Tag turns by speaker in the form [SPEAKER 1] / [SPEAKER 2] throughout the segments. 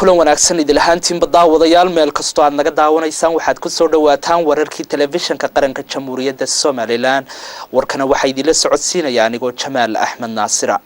[SPEAKER 1] kulan wanaagsan idil ahaantiin daawadayaal meel kastoo aad naga daawanaysaan waxaad ku soo dhawaataan wararkii telefishinka qaranka Jamhuuriyadda Soomaaliland warkana waxa idin la socodsiinaya anigoo Jamaal Axmed Naasira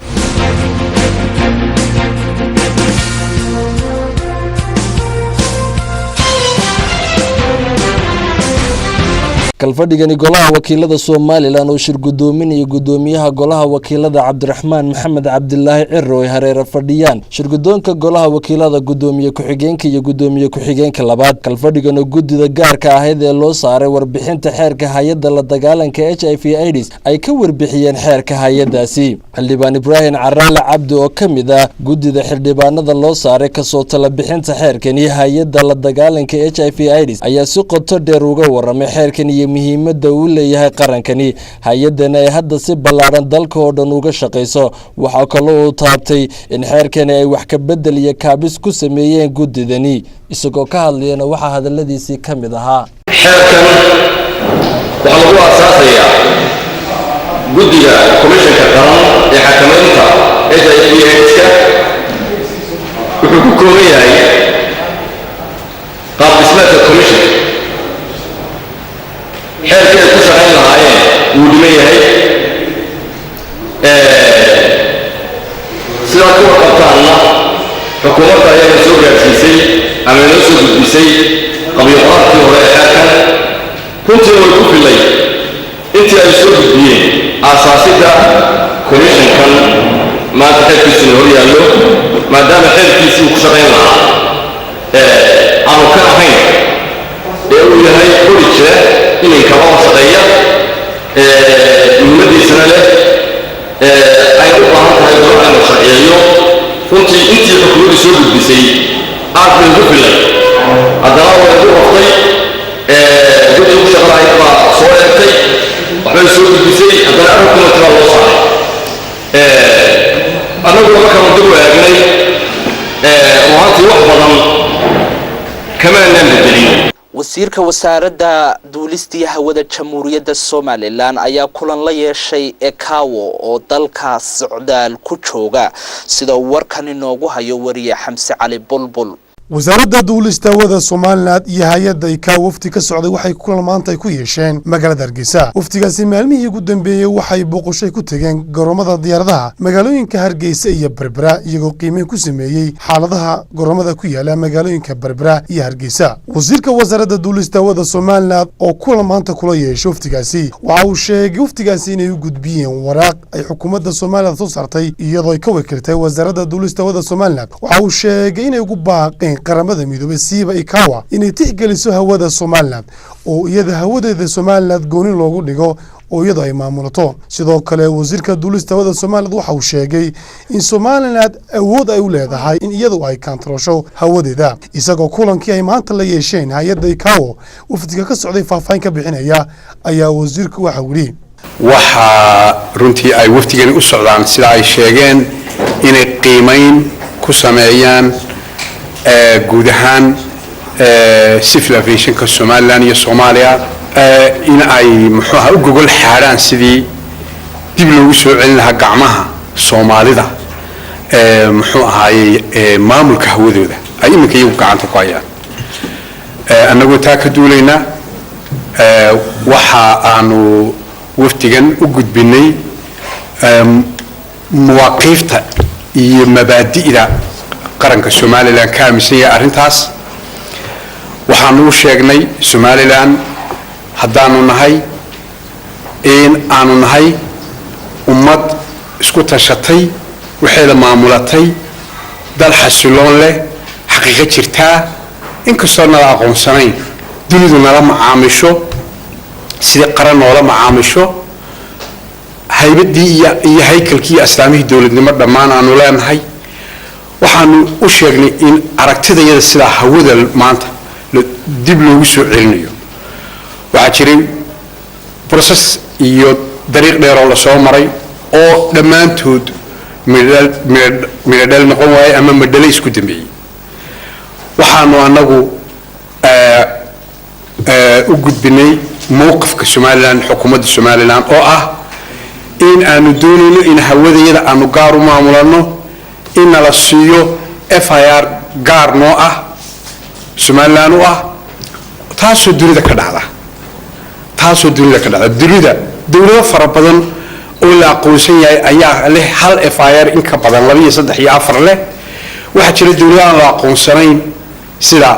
[SPEAKER 2] kalfadhigani golaha wakiilada Soomaaliland oo shir gudoominaya gudoomiyaha golaha wakiilada Cabdiraxmaan Maxamed Cabdilaahi Cirro ay hareer fadhiyaan shir gudoonka golaha wakiilada gudoomiye ku-xigeenka iyo gudoomiye ku-xigeenka labaad kalfadhigana gudida gaarka ah ee loo saaray warbixinta xeerka hay'adda la dagaalanka HIV/AIDS ay ka warbixiyeen xeerka hay'adaasi xildhibaan Ibrahim Caraale Cabdi oo kamid ah gudida xildhibaanada loo saaray ka soo tala bixinta xeerkan iyo hay'adda la dagaalanka HIV/AIDS ayaa si qoto dheer uga waramay xeerkan iyo muhiimadda uu leeyahay qarankani hay'adana ay hadda si ballaaran dalka oo dhan uga shaqeyso waxa kale oo taabtay in xeerkani ay wax ka bedel iyo kaabis ku sameeyeen gudidani isagoo ka hadlayna waxa hadaladiisii kamid ahaa
[SPEAKER 3] xeerkan waxa lagu aasaasaya gudiga komishanka qaran ee xakamaynta HIV/AIDS-ka wuxuu ku kooban yahay qaab dhismeedka komishanka xeerkii ay ku shaqayn lahaayeen wuu dhiman yahay sidaa kuwa qabtaanna xukuumadda ayaga soo gaarsiisay ama inoo soo gudbisay qabyaqaadkii hore ee xeerkan runtii way ku filay intii ay soo gudbiyeen aasaasidda komishankan maanta xeerkiisuna hor yaallo maadaama xeerkiisii uu ku shaqayn lahaa aanu ka ahayn ee uu yahay qori jira inay kaba shaqeeya muhiimadiisana leh ay u baahan tahay golaha in la sharciyeeyo runtii intii xukuumaddu soo gudbisay aad bay ugu filay haddana way ku qoftay guddi ku shaqo lahayd baa soo eegtay waxbay soo gudbisay haddana arrinkumanti baa loo saaray annaguna markaan dib u eegnay ruuxantii wax badan kamaanaan bedelin
[SPEAKER 1] wasiirka wasaaradda duulista iyo hawada Jamhuuriyadda Soomaaliland ayaa kulan la yeeshay ECAO oo dalka socdaal ku jooga sida warkan inoogu hayo wariye Xamse Cali Bulbul
[SPEAKER 4] wasaaradda duulista hawada Soomaaliland iyo hay'adda ECAO wafti ka socday waxay kulan maanta ku yeesheen magaalada Hargeysa waftigaasi maalmihii ugu dambeeyay waxay booqasho ku tageen garoomada diyaaradaha magaalooyinka Hargeysa iyo Berbera iyagoo qiimeyn ku sameeyay xaaladaha garoomada ku yaala magaalooyinka Berbera iyo Hargeysa wasiirka wasaaradda duulista hawada Soomaaliland oo kulan maanta kula yeeshay waftigaasi waxa uu sheegay waftigaasi inay u gudbiyeen waraaq ay xukuumadda Soomaaliland soo saartay iyadoo ay ka wakiiltay wasaaradda duulista hawada Soomaaliland waxa uu sheegay inay ugu baaqeen qaramada midoobay siiba ECAO inay tixgeliso hawada Soomaaliland oo iyada hawadeeda Soomaaliland gooni loogu dhigo oo iyada ay maamulato sidoo kale wasiirka duulista hawada Soomaaliland waxa uu sheegay in Soomaaliland awood ay u leedahay in iyadu ay kantaroosho hawadeeda isagoo kulankii ay maanta la yeesheen hay'adda ECAO wafdiga ka socday faahfaahin ka bixinaya ayaa wasiirku waxa uu yiri
[SPEAKER 5] waxa runtii ay wafdigani u socdaan sida ay sheegeen inay qiimeyn ku sameeyaan guud ahaan civil aviationka Soomaaliland iyo Soomaaliya in ay muxuu u gogol xaaraan sidii dib loogu soo celin lahaa gacmaha Soomaalida muxuu ahaayay maamulka hawadooda ay iminka iyagu gacanta ku hayaan annagoo taa ka duulayna waxa aanu waftigan u gudbinay muwaaqifta iyo mabaadi'da qaranka Soomaaliland ka aaminsan yahay arrintaas waxaanu u sheegnay Soomaaliland haddaanu nahay in aanu nahay ummad isku tashatay waxeeda maamulatay dal xasiloon leh xaqiiqo jirtaa inkastoo nala aqoonsanayn dunidu nala macaamisho sidii qaran noola macaamisho haybadii iyo haykalkii astaamihii dowladnimo dhammaan aanu leenahay waxaanu u sheegnay in aragtidayada sida hawada maanta dib loogu soo celinayo waxa jiray process iyo dariiq dheer oo la soo maray oo dhammaantood midhal noqon waayay ama madhale isku dambeeyay waxaanu anagu u gudbinay mowqifka Soomaaliland xukuumadda Soomaaliland oo ah in aanu doonayno in hawadayada aanu gaar u maamulano in la siiyo FIR gaar noo ah Somaliland u ah taasoo dunida ka dhacda dunida dawlado fara badan oo la aqoonsan yahay ayaa leh hal FIR in ka badan 2 3 iyo 4 leh waxa jira dawlado aan la aqoonsanayn sida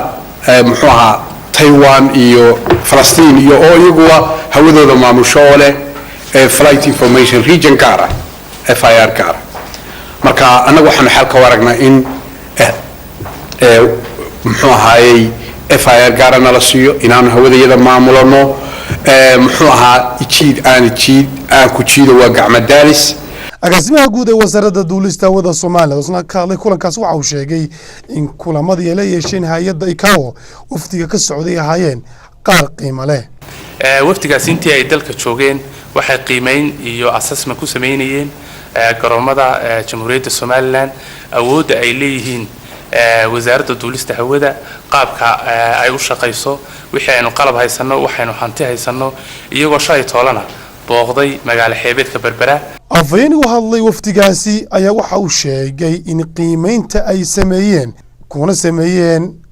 [SPEAKER 5] muxuu ahaa Taiwan iyo Palestine iyo oo iyagu hawadooda maamusho leh flight information region gaar FIR gaar marka anagu waxaan xal ka waragnaa in muxuu ahaayay FIR gaarana la siiyo inaan hawadayada maamulano muxuu ahaa aan ku jiido waa gacmo daalis
[SPEAKER 4] agaasimaha guud ee wasaaradda duulista hawada Soomaaliya isna ka hadlay kulankaas waxa uu sheegay in kulamadii ay la yeesheen hay'adda ICAO wafdiga ka socday ahaayeen qaar qiimo leh
[SPEAKER 6] wafdigaas intii ay dalka joogeen waxay qiimeyn iyo assessment ku sameeyeen garoomada Jamhuuriyadda Soomaaliland awoodda ay leeyihiin wasaaradda duulista hawada qaabka ay u shaqeyso wixii aynu qalab haysano waxaynu hanti haysano iyagoo shay toolana booqday magaalo xeebeedka Berbera
[SPEAKER 4] afaynigu hadlay wafdigaasi ayaa waxa uu sheegay in qiimeynta ay sameeyeen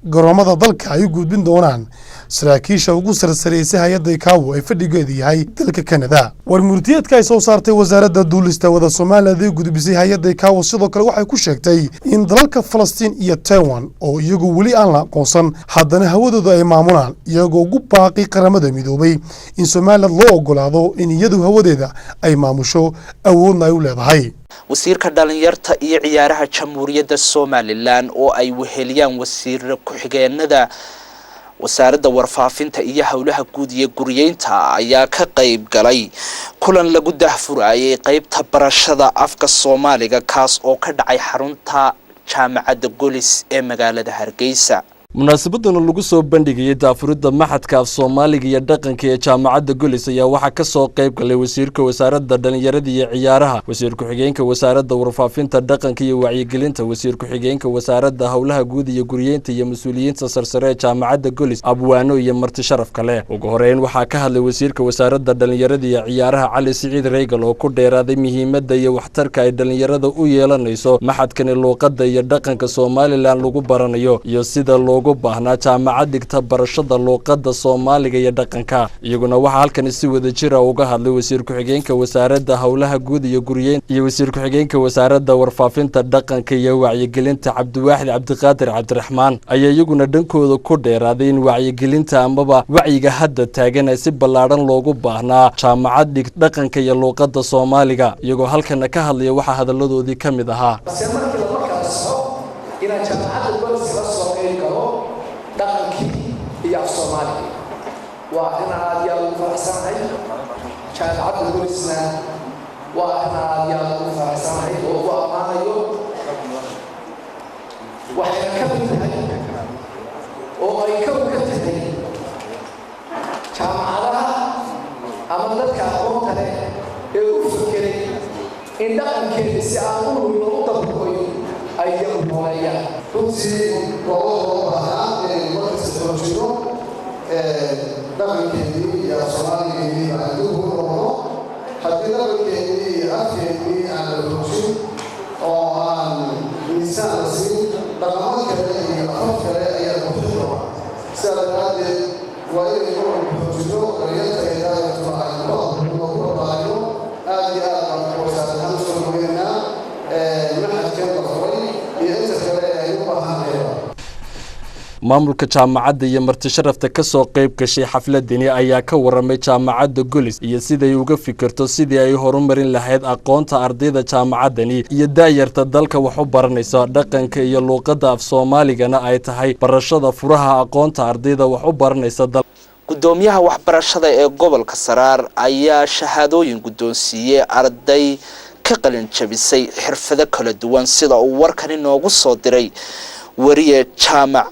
[SPEAKER 4] garoomada dalka ay u gudbin doonaan saraakiisha ugu sarsareysay hay'adda ICAO ay fadhigeedu yahay dalka Canada war murtiyeedka ay soo saartay wasaaradda duulista hawada Soomaaliya ee gudbisay hay'adda ICAO sidoo kale waxay ku sheegtay in dalalka Palestine iyo Taiwan oo iyagu wali aan la aqoonsan haddana hawadooda ay maamulaan iyagoo ugu baaqi qaramada midoobay in Soomaaliya loo ogolaado in iyadu hawadeeda ay maamusho awoodna ay u leedahay
[SPEAKER 1] wasiirka dhalinyarta iyo ciyaaraha Jamhuuriyadda Somaliland oo ay weheliyaan wasiir ku-xigeenada wasaaradda warfaafinta iyo hawlaha guud iyo guriyeynta ayaa ka qayb galay kulan lagu daahfurayay qaybta barashada afka Soomaaliga kaas oo ka dhacay xarunta jaamacadda Golis ee magaalada Hargeysa
[SPEAKER 2] munaasabadana lagu soo bandhigay daafurida maxadka af Soomaaliga iyo dhaqanka ee jaamacadda Golis ayaa waxa ka soo qayb galay wasiirka wasaaradda dhalinyarada iyo ciyaaraha wasiir ku-xigeenka wasaaradda warfaafinta dhaqanka iyo wacyigelinta wasiir ku-xigeenka wasaaradda hawlaha guud iyo guriyeynta iyo mas'uuliyiinta sarsare ee jaamacadda Golis abwaano iyo marti sharaf kale ugu horeyn waxa ka hadlay wasiirka wasaaradda dhalinyarada iyo ciyaaraha Cali Siciid Reegal oo ku dheeraaday muhiimadda iyo waxtarka ay dhalinyarada u yeelanayso maxadkan luqadda iyo dhaqanka Soomaaliland lagu baranayo iyo sida loo baahnaa jaamacad dhigta barashada luqadda Soomaaliga iyo dhaqanka iyaguna waxa halkan si wada jir ah uga hadlay wasiir ku-xigeenka wasaaradda hawlaha guud iyo guriyeynta iyo wasiir ku-xigeenka wasaaradda warfaafinta dhaqanka iyo wacyigelinta Cabdiwaaxid Cabdiqaadir Cabdiraxmaan ayaa iyaguna dhankooda ku dheeraaday in wacyigelinta amaba wacyiga hadda taagan si ballaaran loogu baahnaa jaamacad dhigta dhaqanka iyo luqadda Soomaaliga iyagoo halkan ka hadlaya waxa hadaladoodii kamid ahaa
[SPEAKER 7] وأنا يلا فرحان كان عبد الجلسنا وأنا يلا فرحان وهو أمانة يوم وحنا كمل وأيكم كتير كم على أمانة كأقوم ترى يوسف كري إن ده كري سأقول ونقطة بقول أيام مولاي تنسي والله هذا الوقت سبحانه dhaqankeedii iyo Soomaaligeedii aan dib u noqono haddii dhaqankeedii iyo afkeedii aan la xoojin oo aan miisaan la siin dhaqamo kale iyo afaf kale ayaa ku xidho sidaa daraaddeed waa inaynu xoojino dhalinyarta aynu ku barbaarino aad iyo aad baan wasaarad ahaan soo dhaweynaa maxadkan la furay iyo inta kale aynu u baahanayno
[SPEAKER 2] maamulka jaamacadda iyo marti sharafta ka soo qayb gashay xafladani ayaa ka waramay jaamacadda Golis iyo siday uga fikirto sidii ay horumarin lahayd aqoonta ardayda jaamacadani iyo daayarta dalka wax u baranaysa dhaqanka iyo luqadda af Soomaaligana ay tahay barashada furaha aqoonta ardayda wax u baranaysa
[SPEAKER 1] gudoomiyaha waxbarashada ee gobolka Saraar ayaa shahaadooyin gudoonsiiyay arday ka qalin jabisay xirfado kala duwan sida uu warkan inoogu soo diray wariye jaamac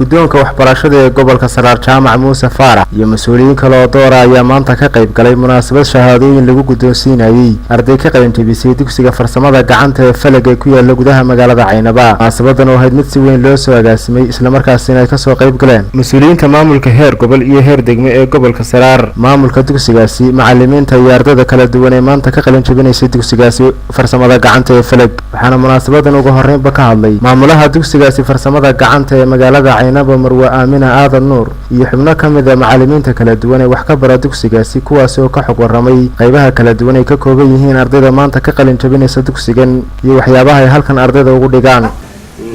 [SPEAKER 8] guddoonka waxbarashada ee gobolka Saraar Jaamac Muuse Faarax iyo mas'uuliyiin kale oo door ah ayaa maanta ka qayb galay munaasabad shahaadooyin lagu guddoonsiinayay arday ka qalin jabisay dugsiga farsamada gacanta ee Falag ee ku yaala gudaha magaalada Caynaba. munaasabadan oo ahayd mid si weyn loo soo agaasimay isla markaasina ay ka soo qayb galeen mas'uuliyiinta maamulka heer gobol iyo heer degmo ee gobolka Saraar, maamulka dugsigaasi, macallimiinta iyo ardayda kala duwan ee maanta ka qalin jabinaysa dugsigaasi farsamada gacanta ee Falag. waxaana munaasabadan ugu horeynba ka hadlay maamulaha dugsigaasi farsamada gacanta ee magaalada Caynaba Marwa Aamina Aadan Nuur iyo xubno ka mid ah macallimiinta kala duwan ee wax ka bara dugsigaasi, kuwaas oo ka xog waramay qaybaha kala duwan ee ka kooban yihiin ardayda maanta ka qalin jabinaysa dugsigan iyo waxyaabaha ay halkan ardayda ugu dhigaan.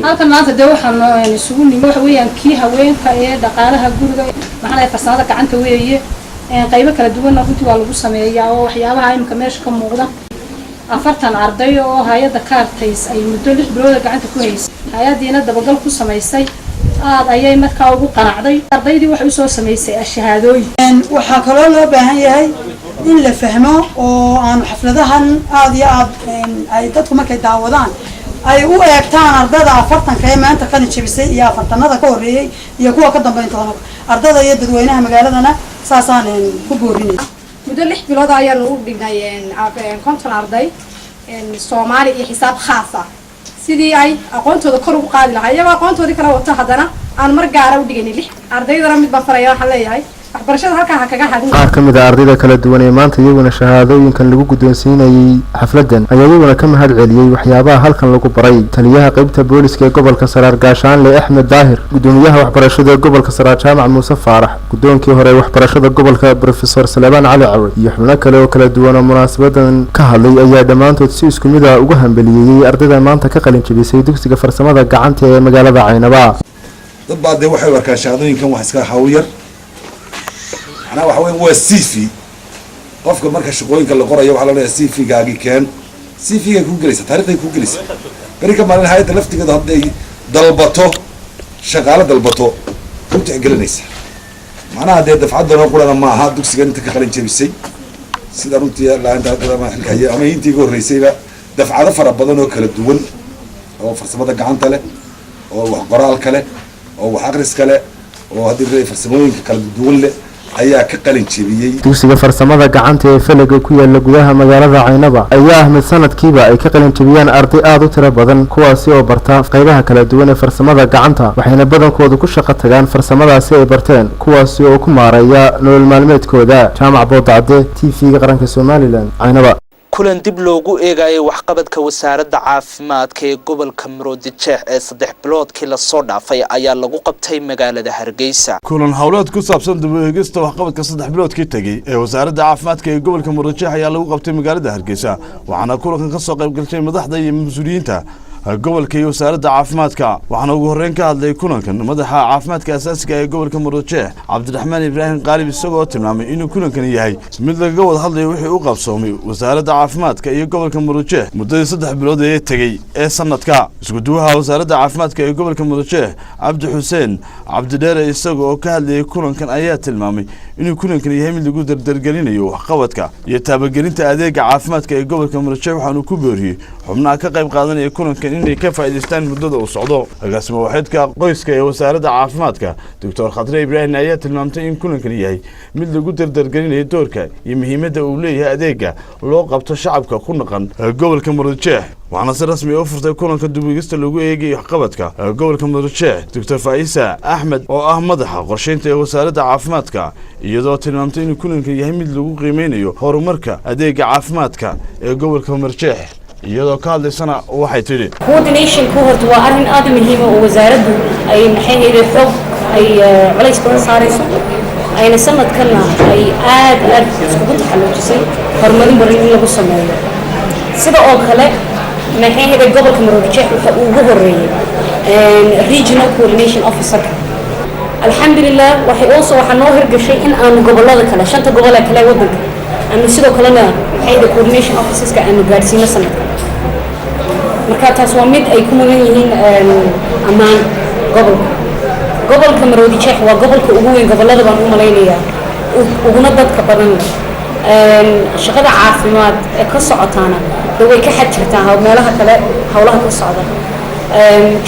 [SPEAKER 9] halkan maanta de waxaan isugu nimid waxa weeyaan kii haweenka ee dhaqaalaha guriga maxaa farsamada gacanta weeye qaybo kala duwan runtii waa lagu sameeyaa oo waxyaabaha imka meesha ka muuqda 40 arday oo hay'adda Kaartays ay muddo 6 bilood gacanta ku haysay, hay'adiina dabagal ku sameysay aad ayay markaa ugu qanacday. ardaydii waxay soo sameysay shahaadooyin.
[SPEAKER 10] waxaa kaloo loo baahan yahay in la fahmo oo aan xafladahan aad iyo aad ay dadku markay daawadaan ay u eegtaan ardada 40 ee maanta qalin jabisay iyo 40nada ka horeeyay iyo kuwa ka dambeyn doona ardada iyo dadweynaha magaaladana saasaan ku boorinay.
[SPEAKER 9] muddo 6 bilood ayaa lagu dhigay konton arday Soomaali iyo xisaab khaas ah sidii ay aqoontooda kor ugu qaadi lahaayeen. iyaga aqoontoodii kala wata haddana aan mar gaar ah u dhigaynay 6 ardaydana mid baan faraya waxa leeyahay waxbarashada halka ha kaga hadin.
[SPEAKER 8] qaar ka mid ah ardayda kala duwan ee maanta iyaguna shahaadooyinkan lagu guddoonsiinayay xafladan ayaa iyaguna ka mahad celiyay waxyaabaha halkan lagu baray. taliyaha qaybta booliska ee gobolka Saraar Gaashaanle Axmed Daahir, gudoomiyaha waxbarashada ee gobolka Saraar Jaamac Muuse Faarax, gudoonkii hore ee waxbarashada gobolka Professor Salebaan Cali Cawad iyo xubno kale oo kala duwan oo munaasabadan ka hadlay ayaa dhammaantood si isku mid ah ugu hambaliyay ardayda maanta ka qalin jabisay dugsiga farsamada gacanta ee magaalada Caynaba.
[SPEAKER 11] dad baad waxay warkaan shahaadooyinkan wax iska hawl yar أنا وحوين هو السيفي قفك مركز شقوين كلا قرية وحلا ليه سيفي جاجي كان سيفي يكون جلسة تاريخ يكون جلسة بريك ما لنا هاي تلفت كده هدي ضربته شغالة ضربته كنت عقل نيسا معناها ده دفعات ده نقول أنا ما هاد دوك سجن تكخلين تبي سيدا رنتي لا أنت هذا ما الحكاية أما ينتي يقول رئيسي لا دفعات فرق بدن وكل الدول أو فرسمة جعان تله أو قرال كله أو حقرس كله أو هذي فرسموين كل الدول ayaa ka qalin jabiyay
[SPEAKER 8] dugsiga farsamada gacanta ee Falag ku yaala gudaha magaalada Caynaba ayaa ahmed sanadkiiba ay ka qalin jabiyaan arday aad u tiro badan kuwaasi oo barta qaybaha kala duwan ee farsamada gacanta, waxayna badankoodu ku shaqo tagaan farsamadaasi ay barteen, kuwaasi oo ku maareeya nolol maalmeedkooda. Jaamac Boodacde, TV-ga qaranka Soomaaliland, Caynaba.
[SPEAKER 1] kulan dib loogu eegayay waxqabadka wasaaradda caafimaadka ee gobolka Maroodijeex ee 3 biloodkii la soo dhaafay ayaa lagu qabtay magaalada Hargeysa.
[SPEAKER 12] kulan hawleed ku saabsan dib u eegista waxqabadka 3 biloodkii tagay ee wasaaradda caafimaadka ee gobolka Maroodijeex ayaa lagu qabtay magaalada Hargeysa, waxaana kulankan ka soo qayb galay madaxda iyo mas'uuliyiinta gobolka iyo wasaaradda caafimaadka. waxaana ugu horreyn ka hadlay kulankan madaxa caafimaadka asaasiga ee gobolka Maroodijeex Cabdiraxmaan Ibraahim Qaalib, isagoo tilmaamay inuu kulankan yahay mid laga wada hadlayo wixii uu qabsoomay wasaaradda caafimaadka iyo gobolka Maroodijeex muddadii 3 bilood ee tagay ee sanadka. isku duwaha wasaaradda caafimaadka ee gobolka Maroodijeex Cabdi Xuseen Cabdi Dheere, isagoo ka hadlayay kulankan ayaa tilmaamay inuu kulankan yahay mid lagu dardargelinayo waxqabadka iyo taabagelinta adeega caafimaadka ee gobolka Maroodijeex, waxaana ku booriyay xubnaha ka qayb qaadanaya kulankan inay ka faa'iideystaan muddada uu socdo. agaasimo waxeedka qoyska ee wasaaradda caafimaadka Dr. Khadre Ibraahim ayaa tilmaamtay in kulankan yahay mid lagu dardargelinayo doorka iyo muhiimadda uu leeyahay adeega loo qabto shacabka ku naqan gobolka Maroodijeex. waxaana si rasmi ah u furtay kulanka dib u eegista lagu eegayo waxqabadka gobolka Maroodijeex Dr. Faisa Ahmed oo ah madaxa qorsheynta ee wasaaradda caafimaadka, iyadoo tilmaamtay in kulankan yahay mid lagu qiimeynayo horumarka adeega caafimaadka ee gobolka Maroodijeex. iyadoo ka hadlaysana waxay tiri
[SPEAKER 13] coordination ku horta waa arrin aad muhiim ah oo wasaaraddu ay maxay xoog ay culays badan saarayso, ayna sanadkana ay aad iskugu taxalluujisay horumarin badan in lagu sameeyo. sida oo kale maxay gobolka Maroodijeex waxa uu ugu horeeyay regional coordination officer. alxamdulillah waxaa noo hirgashay in aan gobolada kale 5 gobol ee kale wadanka aanu sidoo kalena maxay coordination officerska aanu gaarsiino sanadka. marka taas waa mid ay ku mudan yihiin ammaan gobolka Maroodijeex waa gobolka ugu weyn gobolada baan u malaynayaa uguna dadka badan. shaqada caafimaad ee ka socotaana way ka xad jirtaa meelaha kale hawlaha ka socda.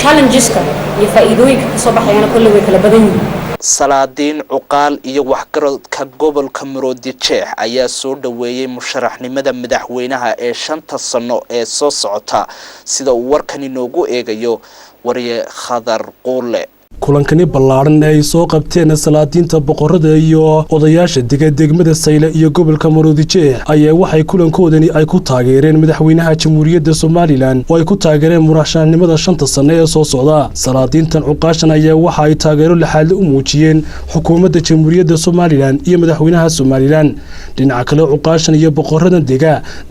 [SPEAKER 13] challengeska iyo faa'iidooyinka ka soo baxayana kulli way kala badan yihiin.
[SPEAKER 1] salaadiin cuqaal iyo waxgaradka gobolka Maroodijeex ayaa soo dhaweeyay musharaxnimada madaxweynaha ee 5 sano ee soo socota sida uu warkan inoogu eegayo wariye Khadar Quule.
[SPEAKER 14] kulankani ballaaran ay soo qabteen salaadiinta boqorada iyo odayaasha degmada Sayle iyo gobolka Maroodijeex ayaa waxay kulankoodani ay ku taageereen madaxweynaha Jamhuuriyadda Soomaaliland oo ay ku taageereen murashaxnimada 5 sano ee soo socda. salaadiintan cuqaashan ayaa waxa ay taageero laxaad u muujiyeen xukuumadda Jamhuuriyadda Soomaaliland iyo madaxweynaha Soomaaliland. dhinaca kale cuqaashan iyo boqorada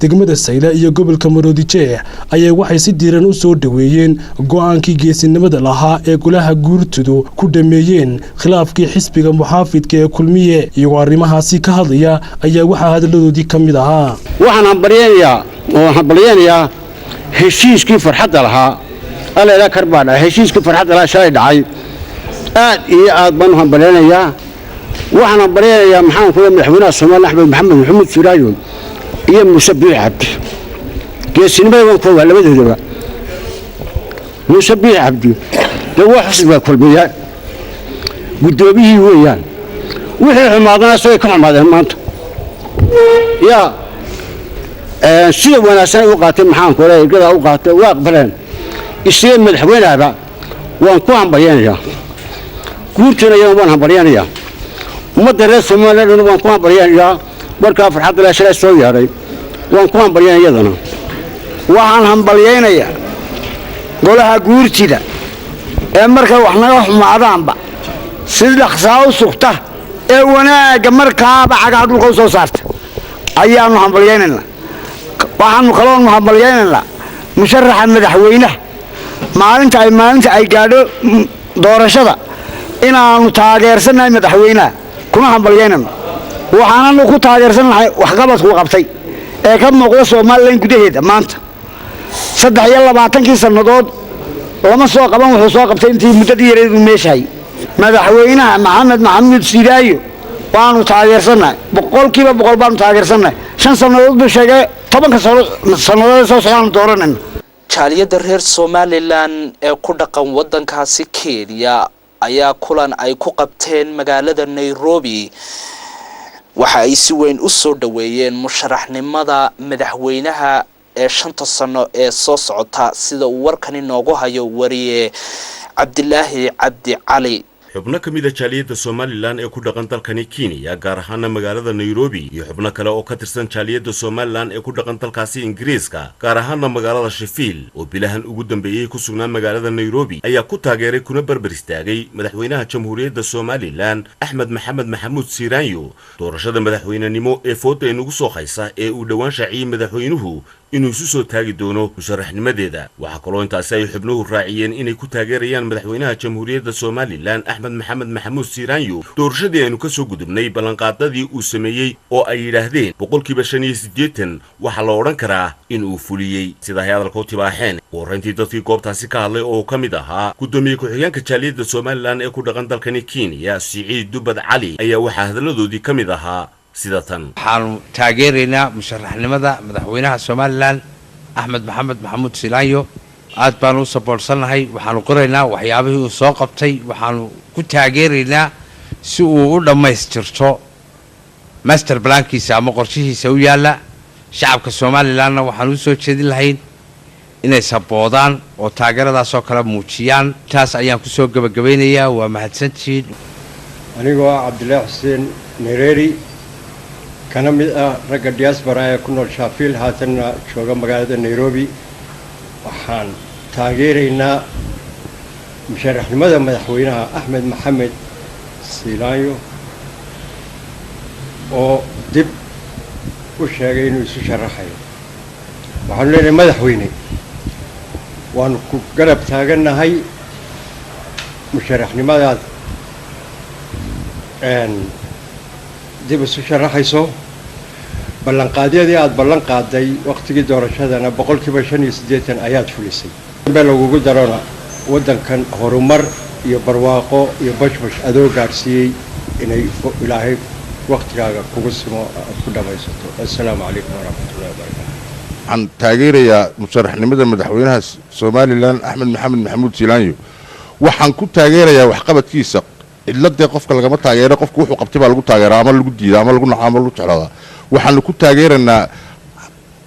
[SPEAKER 14] degmada Sayle iyo gobolka Maroodijeex ayaa waxay si diiran u soo dhaweeyeen go'aankii geesinimada lahaa ee golaha guurta ku dhameeyeen khilaafkii xisbiga muxaafidka ee kulmiye iyo arrimahaasi ka hadlaya ayaa waxa hadaladoodii kamid ahaa.
[SPEAKER 15] waxaan baryeenayaa heshiiskii farxadda lahaa aleela karbaan heshiiskii farxadda lahaa shalay dhacay aad iyo aad baan u hambaleynayaa. waxaan baryeenayaa maxaan ku madaxweynaha Soomaaliya Axmed Maxamed Maxamuud Siraayo iyo Muuse Biixi Cabdi geesinimada waan ku labadoodaba. Muuse Biixi Cabdi waa xisbiga kulmiye gudoomiyihii weeyaan wixii xumaadana soo ka xumaadeen maanta sida wanaagsan u qaatay maxaan ku leeyahay u qaatay waa aqbaleen isla madaxweynaha waan ku hambalyeeyaa guurtana waan hambalyeeyaa ummadda reer Soomaaliland waan ku hambalyeeyaa marka farxad la shalay soo yaaray waan ku hambalyeeyaa waxaan hambalyeeyaa golaha guurtida ee marka wax naga xumaadaanba sida khasaaw suqta ee wanaaga markaaba cagaad dhulka soo saarta ayaanu hambalyeynaa. waxaanu kaloon hambalyeynaa musharaxa madaxweynaha maalinta ay gaadho doorashada inaanu taageersanahay madaxweynaha kuna hambalyeynaa. waxaanu ku taageersanahay waxqabadku qabtay ee ka muuqda Soomaaliland gudaheeda maanta 23 sanadood lama soo qaban wuxuu soo qabtay intii muddadii yareed uu meeshay madaxweynaha Maxamed Maxamuud Siraayo waanu taageersanahay boqolkiiba boqol baanu taageersanahay 5 sanadood buu sheegay 10 sanadood soo socdaan dooranayna.
[SPEAKER 1] jaaliyada reer Soomaaliland ee ku dhaqan wadankaasi Kenya ayaa kulan ay ku qabteen magaalada Nairobi waxa ay si weyn u soo dhaweeyeen musharaxnimada madaxweynaha ee 5 sano ee soo socota sida uu warkan inoogu hayo wariye Cabdilaahi Cabdi Cali.
[SPEAKER 16] xubno ka mid ah jaaliyada Soomaaliland ee ku dhaqan dalkani Kenya gaar ahaan magaalada Nairobi iyo xubno kale oo ka tirsan jaaliyada Soomaaliland ee ku dhaqan dalkaasi Ingiriiska gaar ahaan magaalada Sheffield oo bilahan ugu dambeeyay ku sugnaa magaalada Nairobi ayaa ku taageeray kuna barbar istaagay madaxweynaha Jamhuuriyadda Soomaaliland Axmed Maxamed Maxamuud Siraayo doorashada madaxweynenimo ee fooda inagu soo haysa ee uu dhawaan shaaciyay madaxweynuhu inuu isu soo taagi doono musharaxnimadeeda. waxa kaloo intaasi ay xubnuhu raaciyeen inay ku taageerayaan madaxweynaha Jamhuuriyadda Soomaaliland Axmed Maxamed Maxamuud Siraayo doorashadii aynu ka soo gudubnay ballanqaadadii uu sameeyay oo ay yiraahdeen boqolkiiba 85 waxa la oran karaa in uu fuliyay sida ay hadalka u tibaaxeen. warantii dadkii goobtaasi ka hadlay oo kamid ahaa gudoomiye ku-xigeenka jaaliyada Soomaaliland ee ku dhaqan dalkani Kenya Siciid Dubad Cali ayaa waxa hadaladoodii kamid ahaa sidatan.
[SPEAKER 17] waxaanu taageeraynaa musharaxnimada madaxweynaha Soomaaliland Axmed Maxamed Maxamuud Siraayo aad baan u saboolsanahay. waxaanu qoraynaa waxyaabihii uu soo qabtay waxaanu ku taageeraynaa si uu u dhammaystirto master plankiisa ama qorshihiisa u yaala shacabka Soomaalilandna waxaanu u soo jeedin lahayn inay saboodaan oo taageeradaas oo kala muujiyaan. taas ayaan ku soo gabagabeynayaa. waa mahadsantihiin.
[SPEAKER 18] anigoo Cabdilaahi Xuseen Nereeri kana mid ah ragga diaspora ee ku nool Sheffield haatanna jooga magaalada Nairobi waxaan taageeraynaa musharaxnimada madaxweynaha Axmed Maxamed Siraayo oo dib u sheegay inuu isu sharaxayo. waxaan leenahay madaxweyne waanu ku garab taaganahay musharaxnimadaad dib isu sharaxayso. ballanqaadyadii aad ballan qaaday waqtigii doorashadana boqolkiiba 85 ayaad fulisay. lagugu darona wadankan horumar iyo barwaaqo iyo bashbash adoo gaarsiiyey inay ilaahay waqtigaaga kugu simo aad ku dhamaysato. assalaamu calaykum waraxmatullaahi wabarakaatu.
[SPEAKER 19] waxaan taageerayaa musharaxnimada madaxweynaha Soomaaliland Axmed Maxamed Maxamuud Silaanyo waxaan ku taageerayaa waxqabadkiisa cidladee qofka lagama taageero qofku wuxuu qabtay baa lagu taageeraa ama lagu diidaa ama lagu nacaa ama lagu jeclaadaa waxaan ku taageeranaa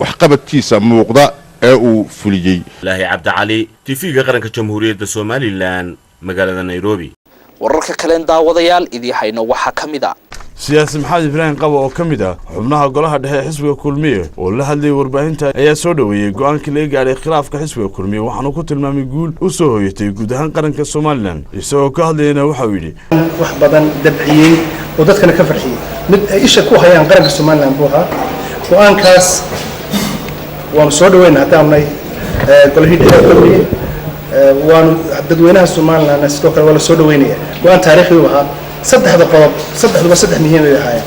[SPEAKER 19] waxqabadkiisa muuqda ee uu fuliyay
[SPEAKER 16] Ilaahi Cabdi Cali TV-ga qaranka Jamhuuriyadda Soomaaliland magaalada Nairobi
[SPEAKER 1] wararka kale daawadayaal idii hayno waxa kamida
[SPEAKER 12] siyaasi maxamed ibraahim qabo oo kamid ah xubnaha golaha dhexe xisbiga kulmiye oo la hadlay warbaahinta ayaa soo dhaweeyay go'aankii laga gaaray khilaafka xisbiga kulmiye waxaana ku tilmaamay guul u soo hooyatay guud ahaan qaranka Soomaaliland isagoo ka hadlayna waxa uu yiri
[SPEAKER 20] wax badan dabciyay oo dadkana ka farxiyay mid ay isha ku hayaan qaranka Soomaaliland buuxa go'aankaas waan soo dhaweynaa taamnay golaha dhexe kulmiye waan dadweynaha Soomaaliland sidoo kale wala soo dhaweynaya go'aan taariikhi u ahaa saddexda qodob saddex muhiim ah ayaa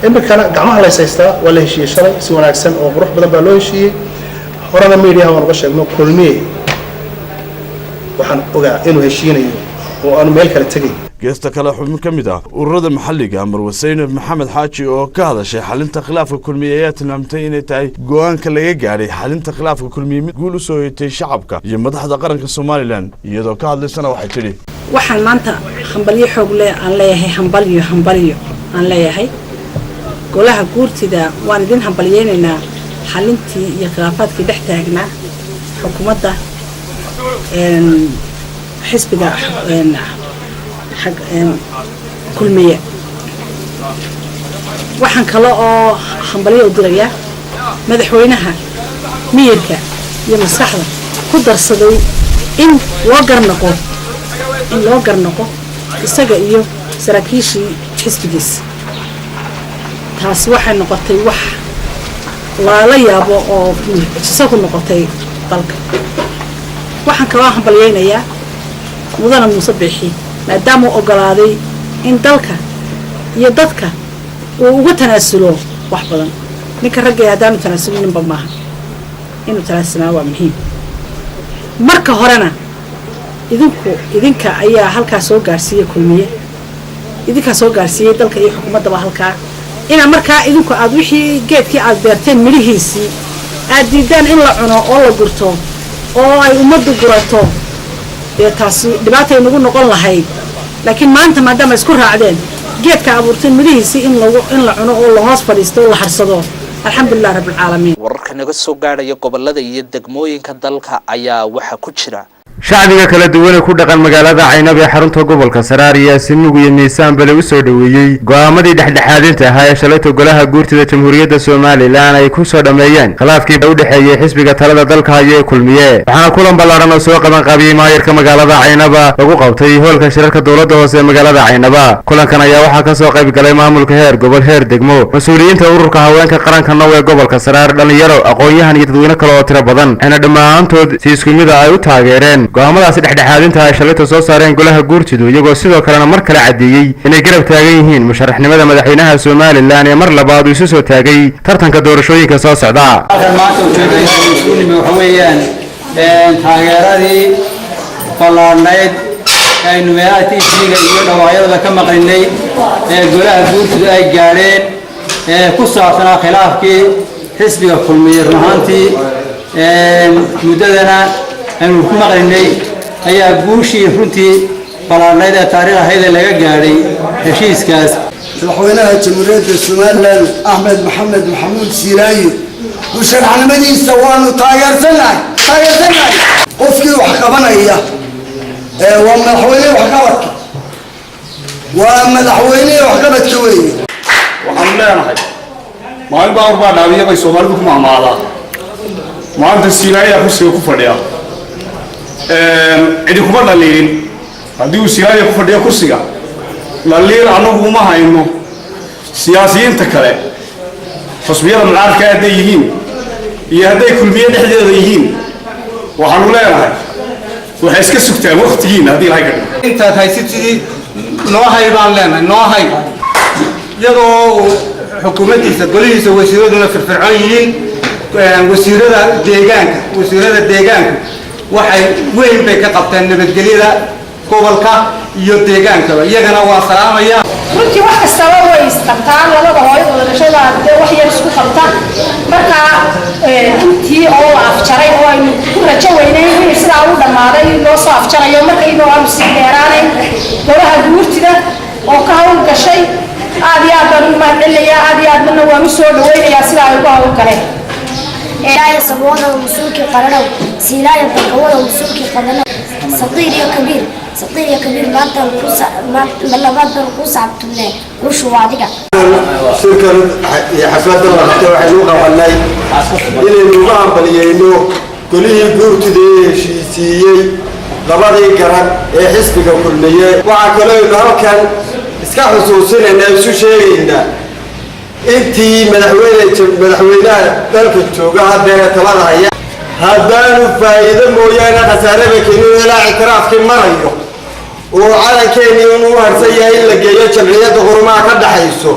[SPEAKER 20] imikana gacmaha la haystaa waa la heshiiyay shalay si wanaagsan oo qurux badan baa loo heshiiyey horena media waan uga sheegnay kulmiye waxaan ogaa inuu heshiinayo oo aanu meel kale tagay
[SPEAKER 12] geesta kale xubin kamid ah ururada maxalliga Marwa Zainab Maxamed Xaaji oo ka hadashay xalinta khilaafka kulmiye ayaa tilmaamtay inay tahay go'aanka laga gaaray xalinta khilaafka kulmiye mid guul u soo hoyatay shacabka iyo madaxda qaranka Soomaaliland iyadoo ka hadlaysana waxay tiri
[SPEAKER 21] waxaan maanta hambalyo xoog leh aan leeyahay hambalyo aan leeyahay golaha guurtida waan idin hambalyeynaa xalintii iyo khilaafaadkii dhex taagnaa xukuumadda xisbiga kulmiye waxaan kale oo hambalyo u dirayaa madaxweynaha miyirka iyo maskaxda ku darsaday in loo garnaqo isaga iyo saraakiishii xisbigiisa taasi waxay noqotay wax la yaabo oo isagu noqotay dalka waxaan kaloo hambalyeynayaa mudana Muuse Biixi maadaama uu ogolaaday in dalka iyo dadka uu uga tanaasulo wax badan ninka ragga hadaan tanaasulin maaha inuu tanaasulaa waa muhiim marka horena idinka ayaa halka soo gaarsiiyay kulmiye idinka soo gaarsiiyay dalka iyo xukuumadda halka ina marka idinku aad wixii geedkii aad beerteen mirihiisii aad diidaan in la cuno oo la gurto oo ay ummaddu gurato ee taasi dhibaato ay nagu noqon lahayd laakiin maanta maadaama isku raacdeen geedka abuurteen mirihiisii in la cuno oo la hoos fadhiisto oo la harsado alxamdulillah rabbil caalamiin
[SPEAKER 1] wararka naga soo gaaraya gobolada iyo degmooyinka dalka ayaa waxa ku jira
[SPEAKER 8] shacbiga kala duwan ee ku dhaqan magaalada Caynab ee xarunta gobolka Saraar iyo Sinugu iyo Miisaan bale u soo dhaweeyay go'aamadii dhexdhexaadinta ahaa ee shalayto golaha guurtida Jamhuuriyadda Soomaaliland ay ku soo dhameeyeen khilaafkii u dhaxeeyay xisbiga talada dalka ee kulmiye waxaana kulan ballaaran oo soo qaban qaabiyay maayirka magaalada Caynab lagu qabtay hoolka shirarka dawladda hoose ee magaalada Caynab kulankan ayaa waxaa ka soo qayb galay maamulka heer gobol heer degmo mas'uuliyiinta ururka haweenka qaranka ee gobolka Saraar dhalinyaro aqoon-yahan iyo dadweyne kale oo tiro badan ayna dhammaantood si isku mid ah ay u taageereen go'aamadaasi dhexdhexaadinta ay shalayto soo saareen golaha guurtidu iyagoo sidoo kalena mar kale cadeeyay inay garab taagan yihiin musharaxnimada madaxweynaha Soomaaliland ee mar labaad uu soo taagay tartanka doorashooyinka soo socda
[SPEAKER 22] maanta waxa weeyaan taageeradii ballaarnayd aynu meelaha TV-ga iyo dhawaaqyada ka maqlinay ee golaha guurtidu ay gaareen ku saabsanaa khilaafkii xisbiga kulmiye ruuxantii muddadana aynu ku maqlinay ayaa guushii runtii ballaarnayd ee taariikh ahayd ee laga gaadhay heshiiskaas
[SPEAKER 23] madaxweynaha jamhuuriyadda Soomaaliland Axmed Maxamed Maxamuud Silaanyo musharaxnimadiisa waanu taageersanahay qofkii wax qabanaya waa madaxweyne wax qabadka weeye
[SPEAKER 24] waxaan leenahay maalin baa warbaa dhaawiya bay Soomaalidu ku maamaadaa maanta Silaanyo xusbiga ku fadhiya cidi kuma dhaliilin haddii uu Silaanyo ku fadhiyo kursiga dhaliil anagu uma hayno siyaasiyiinta kale xusbiyada mucaaradka hadday yihiin iyo hadday kulmiye dhexdeeda yihiin waxaanu leenahay waxay iska sugtaan waqtigiina haddii ilahay ka dhigo
[SPEAKER 22] intaad haysatidii noo hay baan leenahay noo hay iyadoo xukuumaddiisa golihiisa wasiiraduna firfircoon yihiin wasiirada deegaanka waxay weyn bay ka qabteen nabadgelyada gobolka iyo deegaankaba iyagana waa salaamaya
[SPEAKER 9] runtii wax kastaba way isqabtaan labada hooyadooda dhashada wax yar isku qabta marka kii oo afjaray oo aynu ku rajo weynayn in sidaa u dhammaaday loo soo afjarayo markaynu aanu sii dheeraanayn golaha guurtida oo ka hawl gashay aad iyo aad baan u mahadcelinayaa aad iyo aadna waan u soo dhawaynayaa sidaa ay uga hawl galeen
[SPEAKER 3] إلهي صبوانا ومسوكي قرنو سيلاي بقوانا ومسوكي قرنو صغير يا كبير صغير يا كبير ما أنت القوس ما بلغت القوس عبدنا وش وعدك
[SPEAKER 18] شركة حفلة المحتوى حلوقة والله إلى النظام بليينو كله جورت دي شيء قبضي كرم حسبك كلية وعكلوا إنه كان إسكا حسوسين إنه شو شيء إنه intii madaxweynaha dalka jooga haddeena talada haya haddaanu faa'iido mooyaane khasaarada keenin ilaa ictiraafkii marayo oo calankeennii inuu harsan yahay in la geeyo jamciyadda qurumaha ka dhaxayso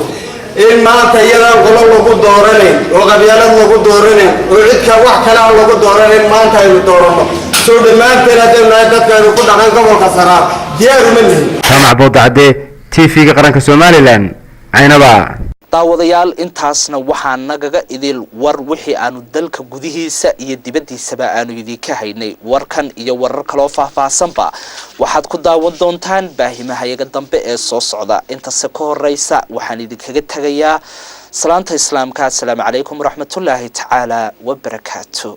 [SPEAKER 18] in maanta iyadaan qolo lagu dooranayn oo qabyaalad lagu dooranayn oo cidka wax kale aan lagu dooranayn maanta aynu dooranno soo dhammaanteen haddaynu nahay dadkaaynu ku dhaqan gobolka Saraar diyaaruma nihin
[SPEAKER 8] Jaamac Boodacde TV-ga qaranka Somaliland Aynaba
[SPEAKER 1] daawadayaal intaasna waxaa nagaga idil war wixii aanu dalka gudihiisa iyo dibadiisaba aanu idinka haynay warkan iyo warar kale oo faahfaahsanba waxaad ku daawan doontaan baahimahayaga dambe ee soo socda intaas ka horeysa waxaan idinkaga tagayaa salaanta islaamka assalaamu calaykum waraxmatullaahi tacaala wa barakaatuh